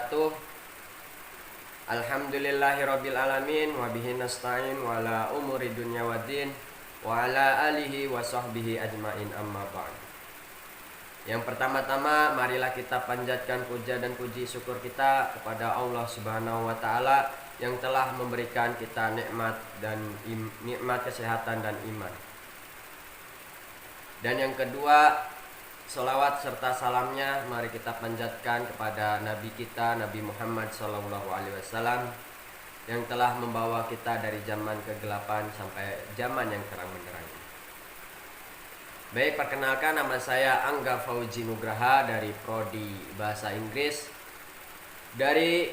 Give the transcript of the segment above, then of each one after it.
wabarakatuh. Alhamdulillahirabbil alamin wa bihi nasta'in wa ala umuri dunya waddin wa ala alihi wa sahbihi ajmain, amma ba'd. Yang pertama-tama marilah kita panjatkan puja dan puji syukur kita kepada Allah Subhanahu wa taala yang telah memberikan kita nikmat kesehatan dan iman. Dan yang kedua, sholawat serta salamnya mari kita panjatkan kepada Nabi kita, Nabi Muhammad SAW, yang telah membawa kita dari zaman kegelapan sampai zaman yang terang benderang. Baik, perkenalkan, nama saya Angga Fauzi Nugraha dari Prodi Bahasa Inggris dari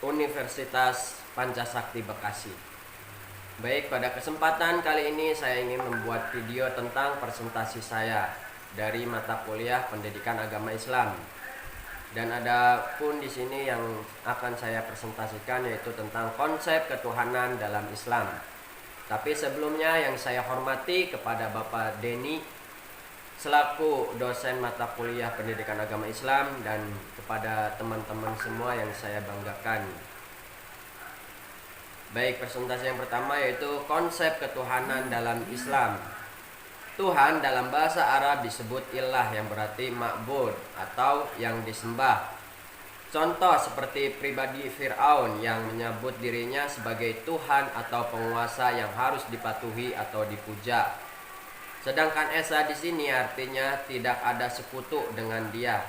Universitas Pancasakti Bekasi. Baik, pada kesempatan kali ini saya ingin membuat video tentang presentasi saya dari mata kuliah Pendidikan Agama Islam. Dan ada pun di sini yang akan saya presentasikan, yaitu tentang konsep ketuhanan dalam Islam. Tapi sebelumnya yang saya hormati kepada Bapak Denny selaku dosen mata kuliah Pendidikan Agama Islam, dan kepada teman-teman semua yang saya banggakan. Baik, presentasi yang pertama yaitu konsep ketuhanan dalam Islam. Tuhan dalam bahasa Arab disebut ilah, yang berarti ma'bud atau yang disembah. Contoh seperti pribadi Fir'aun yang menyebut dirinya sebagai Tuhan atau penguasa yang harus dipatuhi atau dipuja. Sedangkan Esa di sini artinya tidak ada sekutu dengan dia.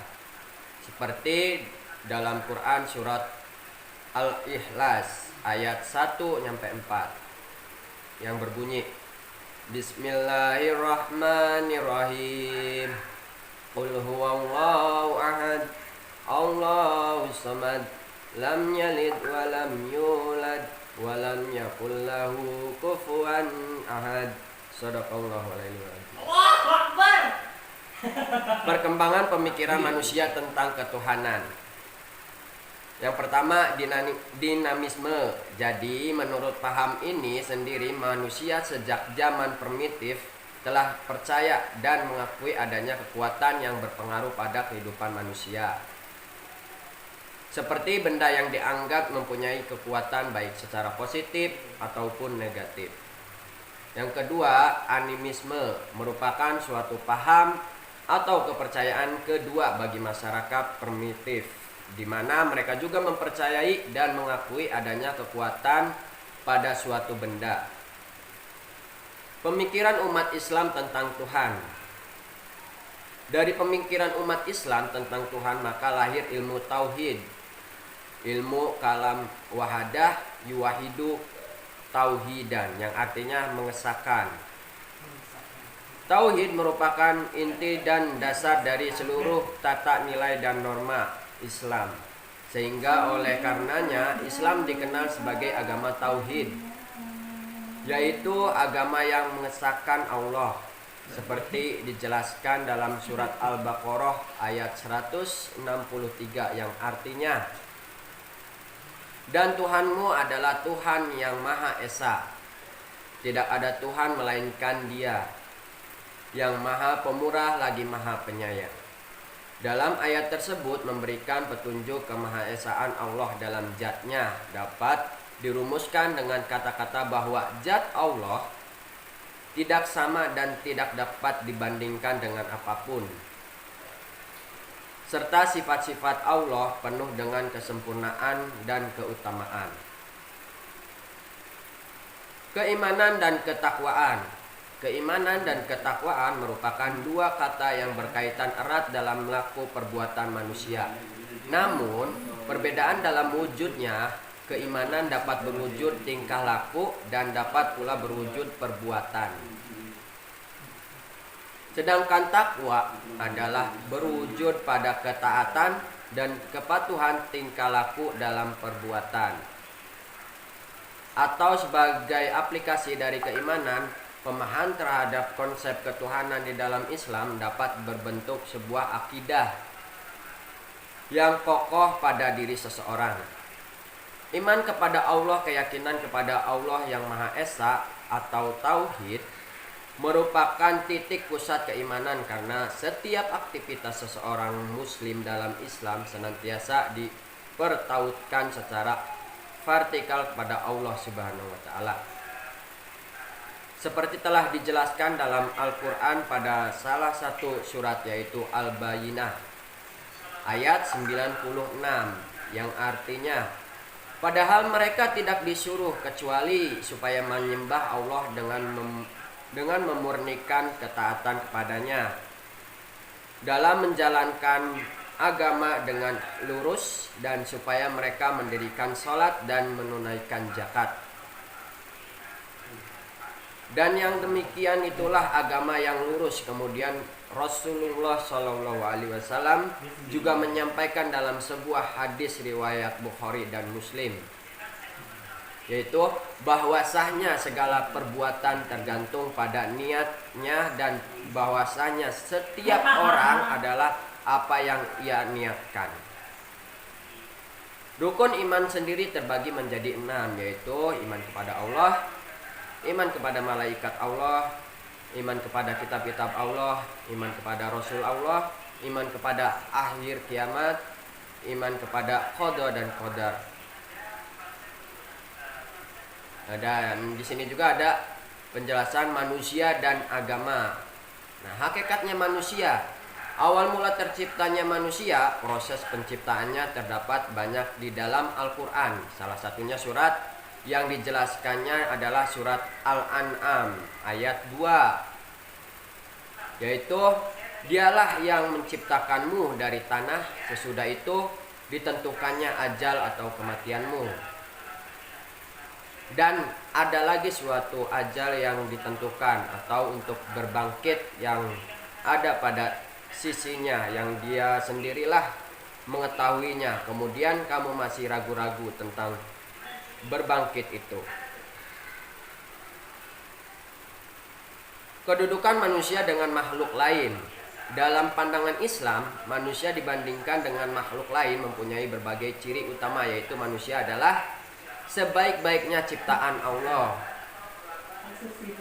Seperti dalam Quran surat Al-Ikhlas ayat 1-4 yang berbunyi, Bismillahirrahmanirrahim. Qul huwallahu ahad, Allahus samad, lam yalid wa lam yulad wa lam yakul lahu kufuwan ahad. Shadaqallahu alaihi wasallam. Allahu Akbar. Perkembangan pemikiran manusia tentang ketuhanan. Yang pertama, dinamisme. Jadi menurut paham ini sendiri, manusia sejak zaman primitif telah percaya dan mengakui adanya kekuatan yang berpengaruh pada kehidupan manusia, seperti benda yang dianggap mempunyai kekuatan baik secara positif ataupun negatif. Yang kedua, animisme merupakan suatu paham atau kepercayaan kedua bagi masyarakat primitif, di mana mereka juga mempercayai dan mengakui adanya kekuatan pada suatu benda. Pemikiran umat Islam tentang Tuhan. Dari pemikiran umat Islam tentang Tuhan maka lahir ilmu tauhid, ilmu kalam wahadah yuwahidu tauhidan, yang artinya mengesahkan. Tauhid merupakan inti dan dasar dari seluruh tata nilai dan norma Islam, sehingga oleh karenanya Islam dikenal sebagai agama tauhid, yaitu agama yang mengesahkan Allah, seperti dijelaskan dalam surat Al-Baqarah ayat 163 yang artinya, dan Tuhanmu adalah Tuhan yang Maha Esa, tidak ada Tuhan melainkan Dia, yang Maha Pemurah lagi Maha Penyayang. Dalam ayat tersebut memberikan petunjuk kemahaesaan Allah dalam zatnya dapat dirumuskan dengan kata-kata bahwa zat Allah tidak sama dan tidak dapat dibandingkan dengan apapun, serta sifat-sifat Allah penuh dengan kesempurnaan dan keutamaan. Keimanan dan ketakwaan. Keimanan dan ketakwaan merupakan dua kata yang berkaitan erat dalam laku perbuatan manusia. Namun, perbedaan dalam wujudnya. Keimanan dapat berwujud tingkah laku dan dapat pula berwujud perbuatan. Sedangkan takwa adalah berwujud pada ketaatan dan kepatuhan tingkah laku dalam perbuatan. Atau sebagai aplikasi dari keimanan, pemahaman terhadap konsep ketuhanan di dalam Islam dapat berbentuk sebuah akidah yang kokoh pada diri seseorang. Iman kepada Allah, keyakinan kepada Allah yang Maha Esa atau tauhid merupakan titik pusat keimanan, karena setiap aktivitas seseorang muslim dalam Islam senantiasa dipertautkan secara vertikal kepada Allah Subhanahu wa taala. Seperti telah dijelaskan dalam Al-Qur'an pada salah satu surat yaitu Al-Bayyinah ayat 96 yang artinya, padahal mereka tidak disuruh kecuali supaya menyembah Allah dengan memurnikan ketaatan kepadanya dalam menjalankan agama dengan lurus, dan supaya mereka mendirikan sholat dan menunaikan zakat. Dan yang demikian itulah agama yang lurus. Kemudian Rasulullah SAW juga menyampaikan dalam sebuah hadis riwayat Bukhari dan Muslim, yaitu bahwasanya segala perbuatan tergantung pada niatnya, dan bahwasanya setiap orang adalah apa yang ia niatkan. Rukun iman sendiri terbagi menjadi 6, yaitu iman kepada Allah, iman kepada malaikat Allah, iman kepada kitab-kitab Allah, iman kepada Rasul Allah, iman kepada akhir kiamat, iman kepada qada dan qadar. Dan di sini juga ada penjelasan manusia dan agama. Nah, hakikatnya manusia, awal mula terciptanya manusia, proses penciptaannya terdapat banyak di dalam Al-Qur'an. Salah satunya surat yang dijelaskannya adalah surat Al-An'am ayat 2, yaitu dialah yang menciptakanmu dari tanah, sesudah itu ditentukannya ajal atau kematianmu. Dan ada lagi suatu ajal yang ditentukan atau untuk berbangkit yang ada pada sisinya, yang dia sendirilah mengetahuinya. Kemudian kamu masih ragu-ragu tentang berbangkit itu. Kedudukan manusia dengan makhluk lain. Dalam pandangan Islam, manusia dibandingkan dengan makhluk lain mempunyai berbagai ciri utama, yaitu manusia adalah sebaik-baiknya ciptaan Allah.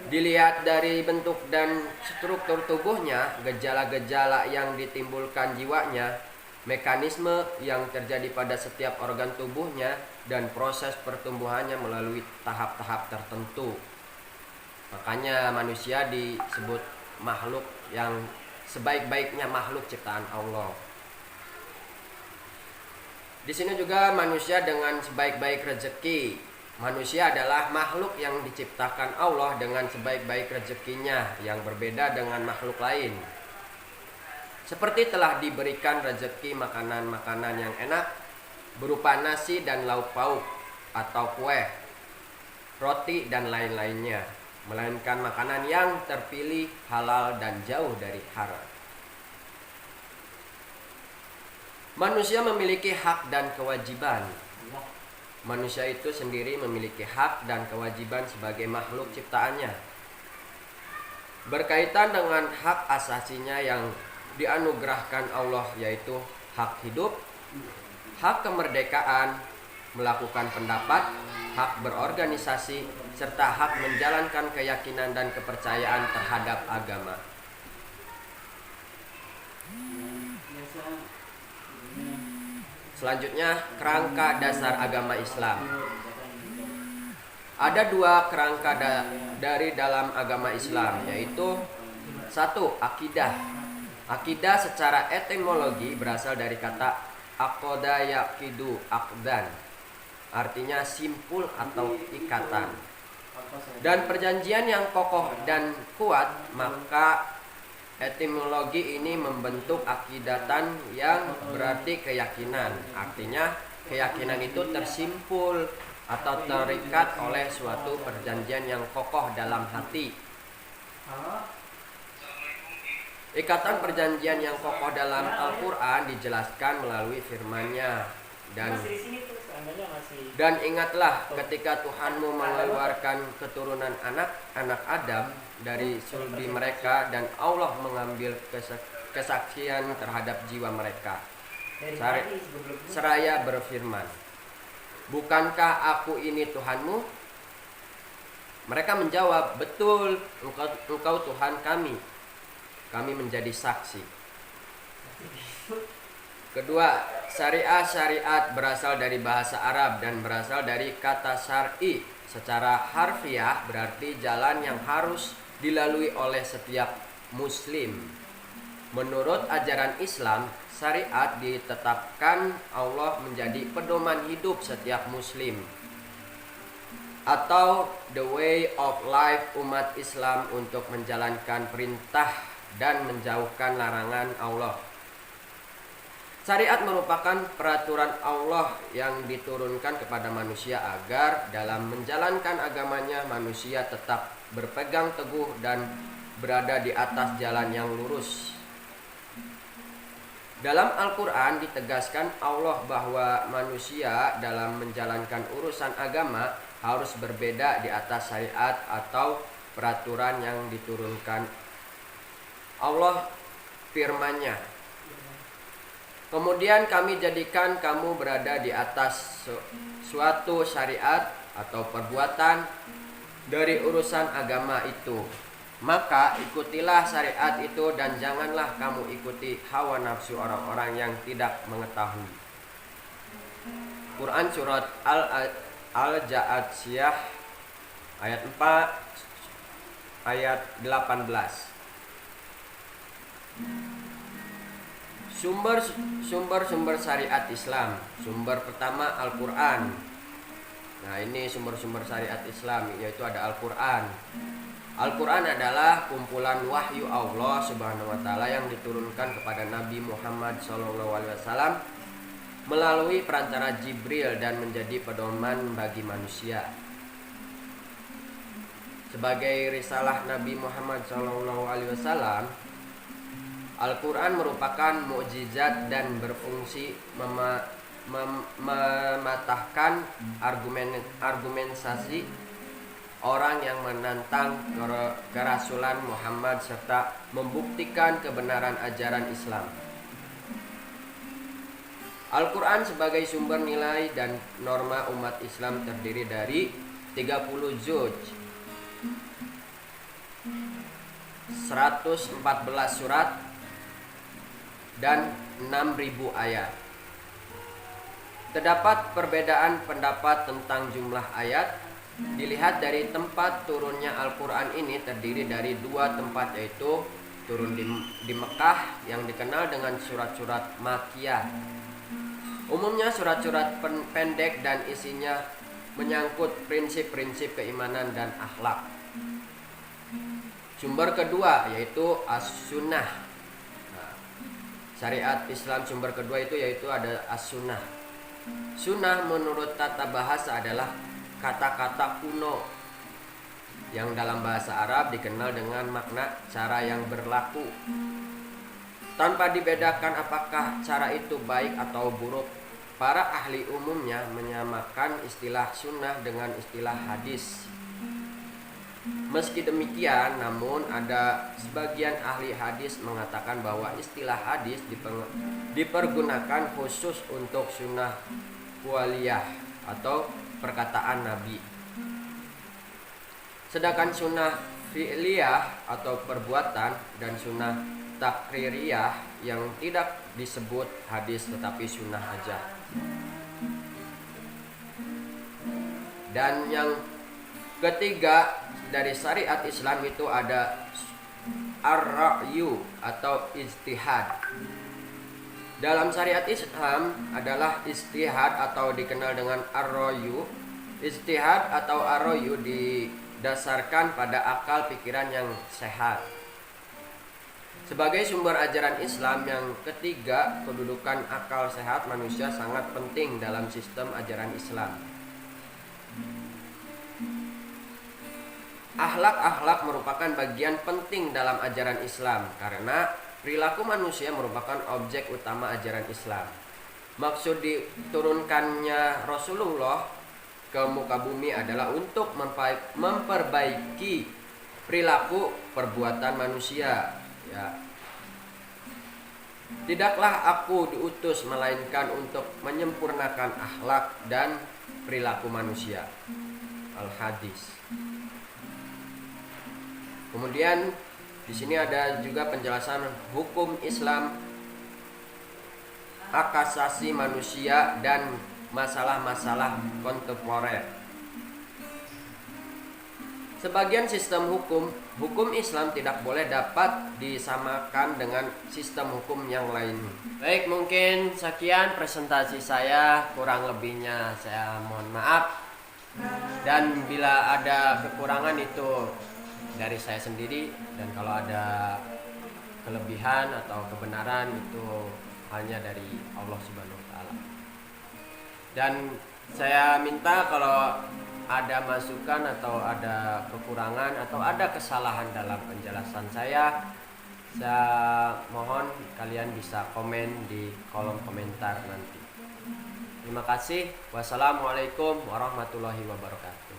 Dilihat dari bentuk dan struktur tubuhnya, gejala-gejala yang ditimbulkan jiwanya, mekanisme yang terjadi pada setiap organ tubuhnya, dan proses pertumbuhannya melalui tahap-tahap tertentu. Makanya manusia disebut makhluk yang sebaik-baiknya makhluk ciptaan Allah. Di sini juga manusia dengan sebaik-baik rezeki. Manusia adalah makhluk yang diciptakan Allah dengan sebaik-baik rezekinya, yang berbeda dengan makhluk lain. Seperti telah diberikan rezeki makanan-makanan yang enak berupa nasi dan lauk pauk atau kue, roti dan lain-lainnya, melainkan makanan yang terpilih, halal dan jauh dari haram. Manusia memiliki hak dan kewajiban. Manusia itu sendiri memiliki hak dan kewajiban sebagai makhluk ciptaannya. Berkaitan dengan hak asasinya yang dianugerahkan Allah, yaitu hak hidup, hak kemerdekaan, melakukan pendapat, hak berorganisasi, serta hak menjalankan keyakinan dan kepercayaan terhadap agama. Selanjutnya, kerangka dasar agama Islam. Ada dua kerangka dari dalam agama Islam, yaitu satu, akidah. Akidah secara etimologi berasal dari kata aqada yaqidu aqdan, artinya simpul atau ikatan, dan perjanjian yang kokoh dan kuat. Maka etimologi ini membentuk akidatan yang berarti keyakinan. Artinya keyakinan itu tersimpul atau terikat oleh suatu perjanjian yang kokoh dalam hati. Ikatan perjanjian yang kokoh dalam Al-Quran dijelaskan melalui firman-Nya. Dan ingatlah ketika Tuhanmu mengeluarkan keturunan anak Adam dari sulbi mereka, dan Allah mengambil kesaksian terhadap jiwa mereka, seraya berfirman, bukankah aku ini Tuhanmu? Mereka menjawab, betul, engkau Tuhan kami menjadi saksi. Kedua, syariat berasal dari bahasa Arab dan berasal dari kata syar'i. Secara harfiah berarti jalan yang harus dilalui oleh setiap muslim. Menurut ajaran Islam, syariat ditetapkan Allah menjadi pedoman hidup setiap muslim atau the way of life umat Islam untuk menjalankan perintah dan menjauhkan larangan Allah. Syariat merupakan peraturan Allah yang diturunkan kepada manusia agar dalam menjalankan agamanya manusia tetap berpegang teguh dan berada di atas jalan yang lurus. Dalam Al-Quran ditegaskan Allah bahwa manusia dalam menjalankan urusan agama harus berbeda di atas syariat atau peraturan yang diturunkan Allah firman-Nya. Kemudian kami jadikan kamu berada di atas suatu syariat atau perbuatan dari urusan agama itu. Maka ikutilah syariat itu dan janganlah kamu ikuti hawa nafsu orang-orang yang tidak mengetahui. Quran surat Al-Ja'siyah ayat 4 ayat 18. Sumber syariat Islam. Sumber pertama Al-Quran. Nah, ini sumber-sumber syariat Islam, yaitu ada Al-Quran. Al-Quran adalah kumpulan wahyu Allah Subhanahu wa taala yang diturunkan kepada Nabi Muhammad SAW melalui perantara Jibril dan menjadi pedoman bagi manusia. Sebagai risalah Nabi Muhammad SAW, Al-Quran merupakan mukjizat dan berfungsi mematahkan argumentasi orang yang menantang kerasulan Muhammad serta membuktikan kebenaran ajaran Islam. Al-Quran sebagai sumber nilai dan norma umat Islam terdiri dari 30 juz, 114 surat, dan 6.000 ayat. Terdapat perbedaan pendapat tentang jumlah ayat. Dilihat dari tempat turunnya Al-Quran ini terdiri dari dua tempat, yaitu turun di Mekah yang dikenal dengan surat-surat Makkiyah. Umumnya surat-surat pendek dan isinya menyangkut prinsip-prinsip keimanan dan akhlak. Sumber kedua yaitu As-Sunnah. Syariat Islam sumber kedua itu yaitu ada As-Sunnah. Sunnah menurut tata bahasa adalah kata-kata kuno yang dalam bahasa Arab dikenal dengan makna cara yang berlaku. Tanpa dibedakan apakah cara itu baik atau buruk, para ahli umumnya menyamakan istilah sunnah dengan istilah hadis. Meski demikian, namun ada sebagian ahli hadis mengatakan bahwa istilah hadis dipergunakan khusus untuk sunnah qauliyah atau perkataan Nabi. Sedangkan sunnah fi'liyah atau perbuatan dan sunnah takririyah yang tidak disebut hadis tetapi sunnah aja. Dan yang ketiga dari syariat Islam itu ada ar-ra'yu atau ijtihad. Dalam syariat Islam adalah ijtihad atau dikenal dengan ar-ra'yu. Ijtihad atau ar-ra'yu didasarkan pada akal pikiran yang sehat. Sebagai sumber ajaran Islam yang ketiga, kedudukan akal sehat manusia sangat penting dalam sistem ajaran Islam. Akhlak merupakan bagian penting dalam ajaran Islam karena perilaku manusia merupakan objek utama ajaran Islam. Maksud diturunkannya Rasulullah ke muka bumi adalah untuk memperbaiki perilaku perbuatan manusia. Ya. Tidaklah aku diutus melainkan untuk menyempurnakan akhlak dan perilaku manusia. Al-Hadis. Kemudian di sini ada juga penjelasan hukum Islam. hak asasi manusia dan masalah-masalah kontemporer. Sebagian sistem hukum Islam tidak boleh dapat disamakan dengan sistem hukum yang lain. Baik, mungkin sekian presentasi saya, kurang lebihnya saya mohon maaf. Dan bila ada kekurangan itu dari saya sendiri, dan kalau ada kelebihan atau kebenaran itu hanya dari Allah Subhanahu wa taala. Dan saya minta kalau ada masukan atau ada kekurangan atau ada kesalahan dalam penjelasan saya mohon kalian bisa komen di kolom komentar nanti. Terima kasih. Wassalamualaikum warahmatullahi wabarakatuh.